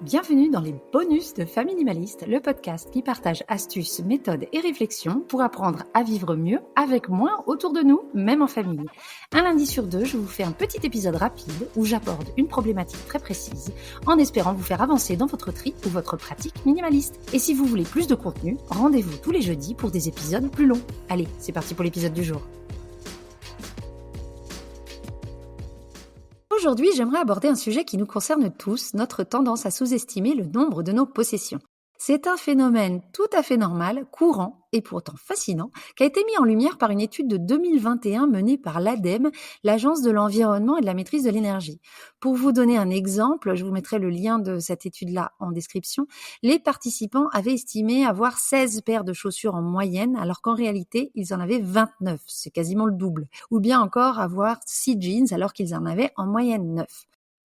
Bienvenue dans les bonus de Famille Minimaliste, le podcast qui partage astuces, méthodes et réflexions pour apprendre à vivre mieux avec moins autour de nous, même en famille. Un lundi sur deux, je vous fais un petit épisode rapide où j'aborde une problématique très précise en espérant vous faire avancer dans votre tri ou votre pratique minimaliste. Et si vous voulez plus de contenu, rendez-vous tous les jeudis pour des épisodes plus longs. Allez, c'est parti pour l'épisode du jour. Aujourd'hui, j'aimerais aborder un sujet qui nous concerne tous, notre tendance à sous-estimer le nombre de nos possessions. C'est un phénomène tout à fait normal, courant et pourtant fascinant, qui a été mis en lumière par une étude de 2021 menée par l'ADEME, l'Agence de l'environnement et de la maîtrise de l'énergie. Pour vous donner un exemple, je vous mettrai le lien de cette étude-là en description, les participants avaient estimé avoir 16 paires de chaussures en moyenne, alors qu'en réalité, ils en avaient 29, c'est quasiment le double. Ou bien encore avoir 6 jeans, alors qu'ils en avaient en moyenne 9.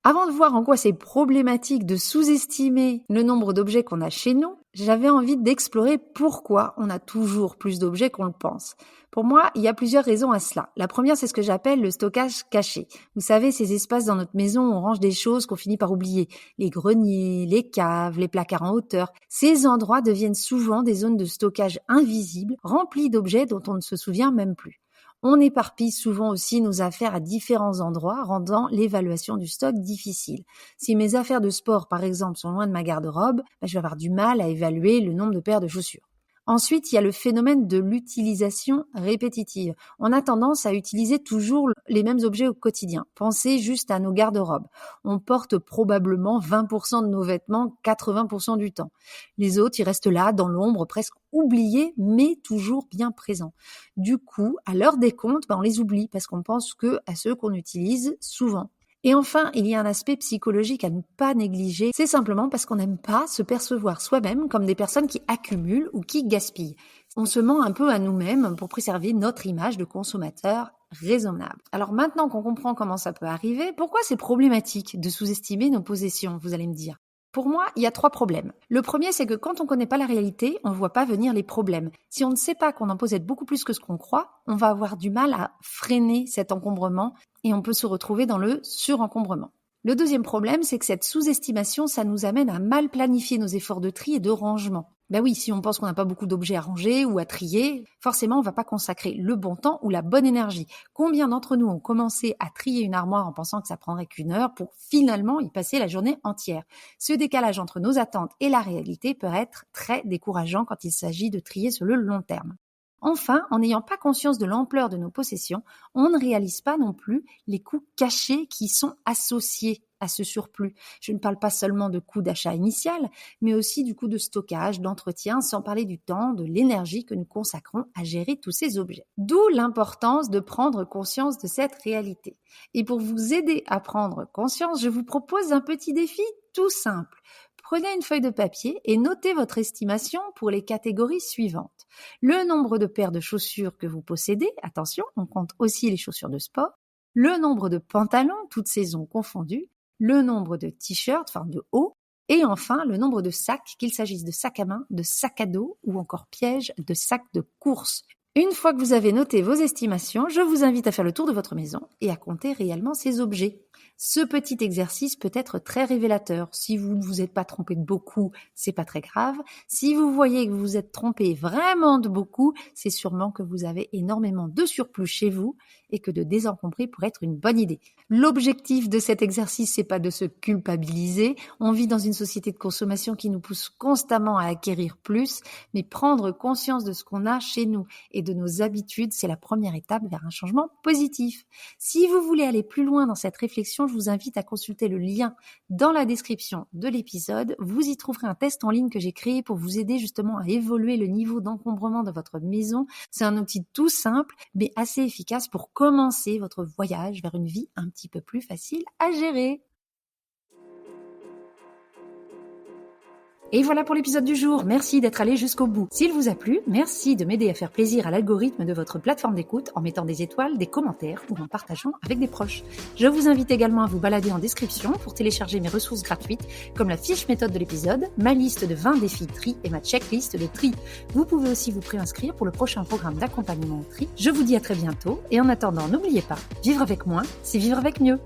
Avant de voir en quoi c'est problématique de sous-estimer le nombre d'objets qu'on a chez nous, j'avais envie d'explorer pourquoi on a toujours plus d'objets qu'on le pense. Pour moi, il y a plusieurs raisons à cela. La première, c'est ce que j'appelle le stockage caché. Vous savez, ces espaces dans notre maison où on range des choses qu'on finit par oublier. Les greniers, les caves, les placards en hauteur. Ces endroits deviennent souvent des zones de stockage invisibles, remplies d'objets dont on ne se souvient même plus. On éparpille souvent aussi nos affaires à différents endroits, rendant l'évaluation du stock difficile. Si mes affaires de sport, par exemple, sont loin de ma garde-robe, je vais avoir du mal à évaluer le nombre de paires de chaussures. Ensuite, il y a le phénomène de l'utilisation répétitive. On a tendance à utiliser toujours les mêmes objets au quotidien. Pensez juste à nos garde-robes. On porte probablement 20% de nos vêtements 80% du temps. Les autres, ils restent là, dans l'ombre, presque oubliés, mais toujours bien présents. Du coup, à l'heure des comptes, on les oublie parce qu'on pense que à ceux qu'on utilise souvent. Et enfin, il y a un aspect psychologique à ne pas négliger, c'est simplement parce qu'on n'aime pas se percevoir soi-même comme des personnes qui accumulent ou qui gaspillent. On se ment un peu à nous-mêmes pour préserver notre image de consommateur raisonnable. Alors maintenant qu'on comprend comment ça peut arriver, pourquoi c'est problématique de sous-estimer nos possessions, vous allez me dire? Pour moi, il y a 3 problèmes. Le premier, c'est que quand on ne connaît pas la réalité, on ne voit pas venir les problèmes. Si on ne sait pas qu'on en possède beaucoup plus que ce qu'on croit, on va avoir du mal à freiner cet encombrement et on peut se retrouver dans le surencombrement. Le deuxième problème, c'est que cette sous-estimation, ça nous amène à mal planifier nos efforts de tri et de rangement. Ben oui, si on pense qu'on n'a pas beaucoup d'objets à ranger ou à trier, forcément, on ne va pas consacrer le bon temps ou la bonne énergie. Combien d'entre nous ont commencé à trier une armoire en pensant que ça prendrait qu'une heure pour finalement y passer la journée entière? Ce décalage entre nos attentes et la réalité peut être très décourageant quand il s'agit de trier sur le long terme. Enfin, en n'ayant pas conscience de l'ampleur de nos possessions, on ne réalise pas non plus les coûts cachés qui sont associés à ce surplus. Je ne parle pas seulement de coûts d'achat initial, mais aussi du coût de stockage, d'entretien, sans parler du temps, de l'énergie que nous consacrons à gérer tous ces objets. D'où l'importance de prendre conscience de cette réalité. Et pour vous aider à prendre conscience, je vous propose un petit défi tout simple. Prenez une feuille de papier et notez votre estimation pour les catégories suivantes. Le nombre de paires de chaussures que vous possédez, attention, on compte aussi les chaussures de sport, le nombre de pantalons, toutes saisons confondues, le nombre de t-shirts, de hauts, et enfin le nombre de sacs, qu'il s'agisse de sacs à main, de sacs à dos ou encore pièges, de sacs de course. Une fois que vous avez noté vos estimations, je vous invite à faire le tour de votre maison et à compter réellement ces objets. Ce petit exercice peut être très révélateur. Si vous ne vous êtes pas trompé de beaucoup, c'est pas très grave. Si vous voyez que vous vous êtes trompé vraiment de beaucoup, c'est sûrement que vous avez énormément de surplus chez vous et que de désencombrer pourrait être une bonne idée. L'objectif de cet exercice, c'est pas de se culpabiliser. On vit dans une société de consommation qui nous pousse constamment à acquérir plus, mais prendre conscience de ce qu'on a chez nous et de nos habitudes, c'est la première étape vers un changement positif. Si vous voulez aller plus loin dans cette réflexion, je vous invite à consulter le lien dans la description de l'épisode. Vous y trouverez un test en ligne que j'ai créé pour vous aider justement à évoluer le niveau d'encombrement de votre maison. C'est un outil tout simple, mais assez efficace pour commencer votre voyage vers une vie un petit peu plus facile à gérer. Et voilà pour l'épisode du jour. Merci d'être allé jusqu'au bout. S'il vous a plu, merci de m'aider à faire plaisir à l'algorithme de votre plateforme d'écoute en mettant des étoiles, des commentaires ou en partageant avec des proches. Je vous invite également à vous balader en description pour télécharger mes ressources gratuites comme la fiche méthode de l'épisode, ma liste de 20 défis tri et ma checklist de tri. Vous pouvez aussi vous préinscrire pour le prochain programme d'accompagnement au tri. Je vous dis à très bientôt et en attendant, n'oubliez pas, vivre avec moins, c'est vivre avec mieux.